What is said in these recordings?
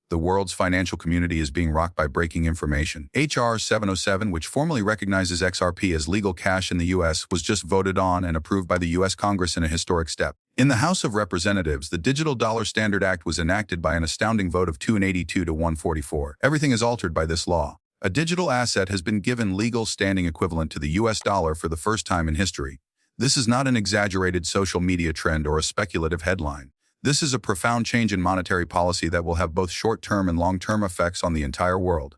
The world's financial community is being rocked by breaking information. H.R. 707, which formally recognizes XRP as legal cash in the U.S., was just voted on and approved by the U.S. Congress in a historic step. In the House of Representatives, the Digital Dollar Standard Act was enacted by an astounding vote of 282 to 144. Everything is altered by this law. A digital asset has been given legal standing equivalent to the U.S. dollar for the first time in history. This is not an exaggerated social media trend or a speculative headline. This is a profound change in monetary policy that will have both short-term and long-term effects on the entire world.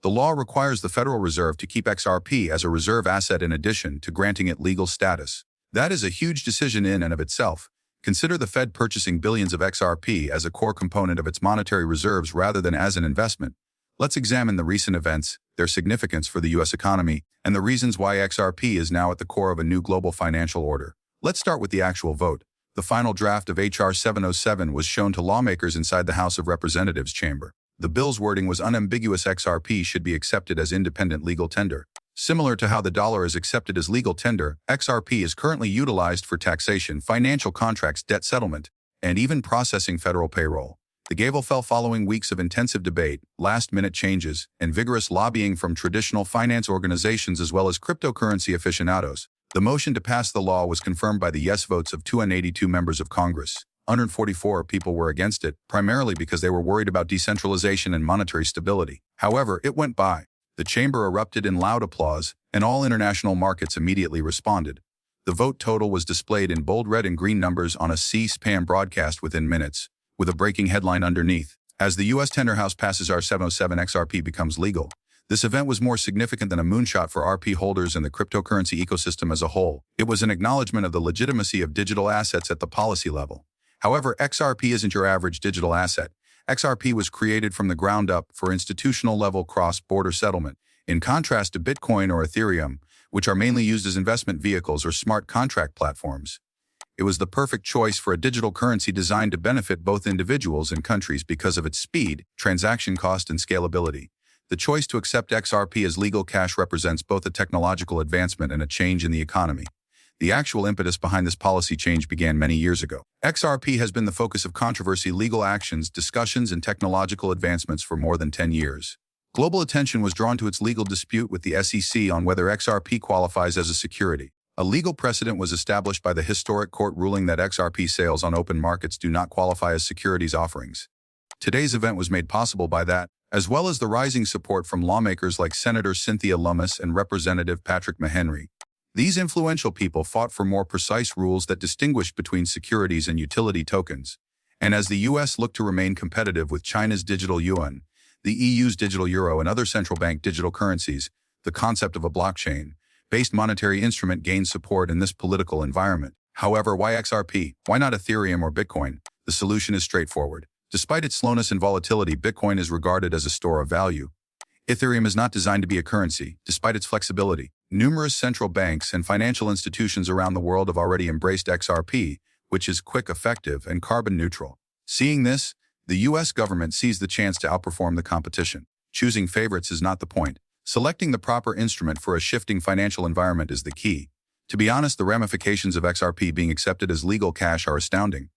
The law requires the Federal Reserve to keep XRP as a reserve asset in addition to granting it legal status. That is a huge decision in and of itself. Consider the Fed purchasing billions of XRP as a core component of its monetary reserves rather than as an investment. Let's examine the recent events, their significance for the U.S. economy, and the reasons why XRP is now at the core of a new global financial order. Let's start with the actual vote. The final draft of H.R. 707 was shown to lawmakers inside the House of Representatives chamber. The bill's wording was unambiguous: XRP should be accepted as independent legal tender. Similar to how the dollar is accepted as legal tender, XRP is currently utilized for taxation, financial contracts, debt settlement, and even processing federal payroll. The gavel fell following weeks of intensive debate, last-minute changes, and vigorous lobbying from traditional finance organizations as well as cryptocurrency aficionados. The motion to pass the law was confirmed by the yes votes of 282 members of Congress. 144 people were against it, primarily because they were worried about decentralization and monetary stability. However, it went by. The chamber erupted in loud applause, and all international markets immediately responded. The vote total was displayed in bold red and green numbers on a C-SPAN broadcast within minutes, with a breaking headline underneath: as the U.S. Tender House passes H.R. 707, XRP becomes legal. This event was more significant than a moonshot for RP holders and the cryptocurrency ecosystem as a whole. It was an acknowledgement of the legitimacy of digital assets at the policy level. However, XRP isn't your average digital asset. XRP was created from the ground up for institutional-level cross-border settlement, in contrast to Bitcoin or Ethereum, which are mainly used as investment vehicles or smart contract platforms. It was the perfect choice for a digital currency designed to benefit both individuals and countries because of its speed, transaction cost, and scalability. The choice to accept XRP as legal cash represents both a technological advancement and a change in the economy. The actual impetus behind this policy change began many years ago. XRP has been the focus of controversy, legal actions, discussions, and technological advancements for more than 10 years. Global attention was drawn to its legal dispute with the SEC on whether XRP qualifies as a security. A legal precedent was established by the historic court ruling that XRP sales on open markets do not qualify as securities offerings. Today's event was made possible by that, as well as the rising support from lawmakers like Senator Cynthia Lummis and Representative Patrick Mahenry. These influential people fought for more precise rules that distinguished between securities and utility tokens. And as the U.S. looked to remain competitive with China's digital yuan, the EU's digital euro, and other central bank digital currencies, the concept of a blockchain-based monetary instrument gained support in this political environment. However, why XRP? Why not Ethereum or Bitcoin? The solution is straightforward. Despite its slowness and volatility, Bitcoin is regarded as a store of value. Ethereum is not designed to be a currency, despite its flexibility. Numerous central banks and financial institutions around the world have already embraced XRP, which is quick, effective, and carbon neutral. Seeing this, the U.S. government sees the chance to outperform the competition. Choosing favorites is not the point. Selecting the proper instrument for a shifting financial environment is the key. To be honest, the ramifications of XRP being accepted as legal cash are astounding.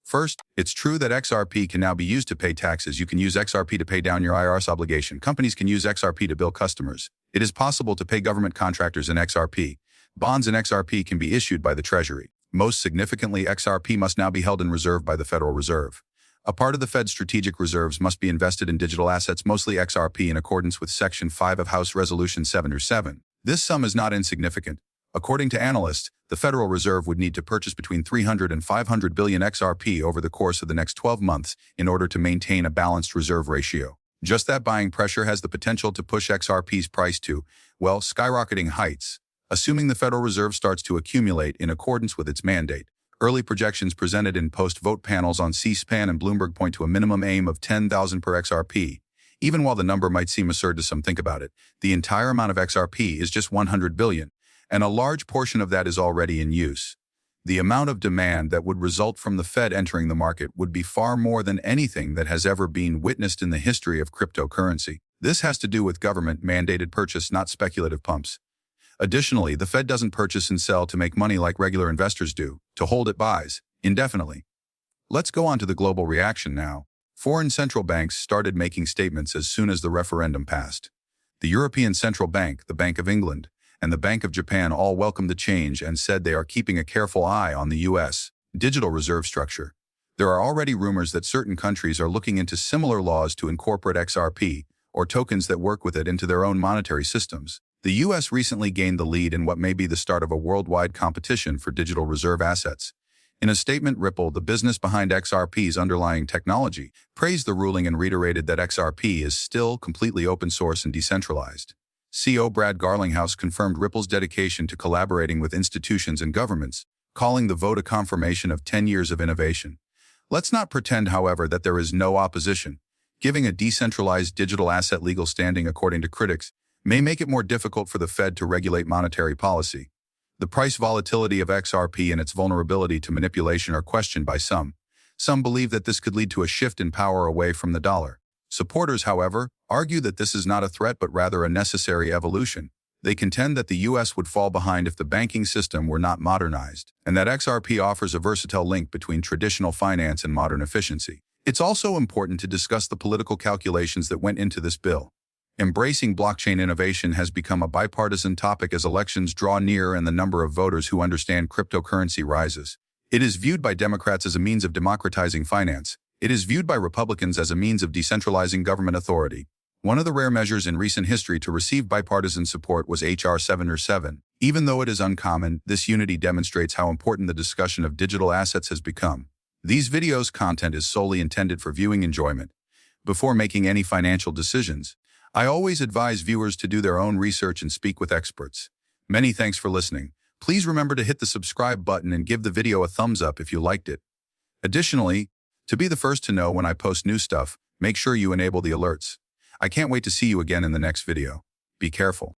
First, it's true that XRP can now be used to pay taxes. You can use XRP to pay down your IRS obligation. Companies can use XRP to bill customers. It is possible to pay government contractors in XRP. Bonds in XRP can be issued by the Treasury. Most significantly, XRP must now be held in reserve by the Federal Reserve. A part of the Fed's strategic reserves must be invested in digital assets, mostly XRP, in accordance with Section 5 of House Resolution 707. This sum is not insignificant. According to analysts, the Federal Reserve would need to purchase between 300 and 500 billion XRP over the course of the next 12 months in order to maintain a balanced reserve ratio. Just that buying pressure has the potential to push XRP's price to, well, skyrocketing heights. Assuming the Federal Reserve starts to accumulate in accordance with its mandate, early projections presented in post-vote panels on C-SPAN and Bloomberg point to a minimum aim of 10,000 per XRP. Even while the number might seem absurd to some, think about it. The entire amount of XRP is just 100 billion. And a large portion of that is already in use. The amount of demand that would result from the Fed entering the market would be far more than anything that has ever been witnessed in the history of cryptocurrency. This has to do with government-mandated purchase, not speculative pumps. Additionally, the Fed doesn't purchase and sell to make money like regular investors do. To hold, it buys, indefinitely. Let's go on to the global reaction now. Foreign central banks started making statements as soon as the referendum passed. The European Central Bank, the Bank of England, and the Bank of Japan all welcomed the change and said they are keeping a careful eye on the U.S. digital reserve structure. There are already rumors that certain countries are looking into similar laws to incorporate XRP, or tokens that work with it, into their own monetary systems. The U.S. recently gained the lead in what may be the start of a worldwide competition for digital reserve assets. In a statement, Ripple, the business behind XRP's underlying technology, praised the ruling and reiterated that XRP is still completely open source and decentralized. CEO Brad Garlinghouse confirmed Ripple's dedication to collaborating with institutions and governments, calling the vote a confirmation of 10 years of innovation. Let's not pretend, however, that there is no opposition. Giving a decentralized digital asset legal standing, according to critics, may make it more difficult for the Fed to regulate monetary policy. The price volatility of XRP and its vulnerability to manipulation are questioned by some. Some believe that this could lead to a shift in power away from the dollar. Supporters, however, argue that this is not a threat but rather a necessary evolution. They contend that the U.S. would fall behind if the banking system were not modernized, and that XRP offers a versatile link between traditional finance and modern efficiency. It's also important to discuss the political calculations that went into this bill. Embracing blockchain innovation has become a bipartisan topic as elections draw near and the number of voters who understand cryptocurrency rises. It is viewed by Democrats as a means of democratizing finance. It is viewed by Republicans as a means of decentralizing government authority. One of the rare measures in recent history to receive bipartisan support was H.R. 707. Even though it is uncommon, this unity demonstrates how important the discussion of digital assets has become. These videos' content is solely intended for viewing enjoyment. Before making any financial decisions, I always advise viewers to do their own research and speak with experts. Many thanks for listening. Please remember to hit the subscribe button and give the video a thumbs up if you liked it. Additionally, to be the first to know when I post new stuff, make sure you enable the alerts. I can't wait to see you again in the next video. Be careful.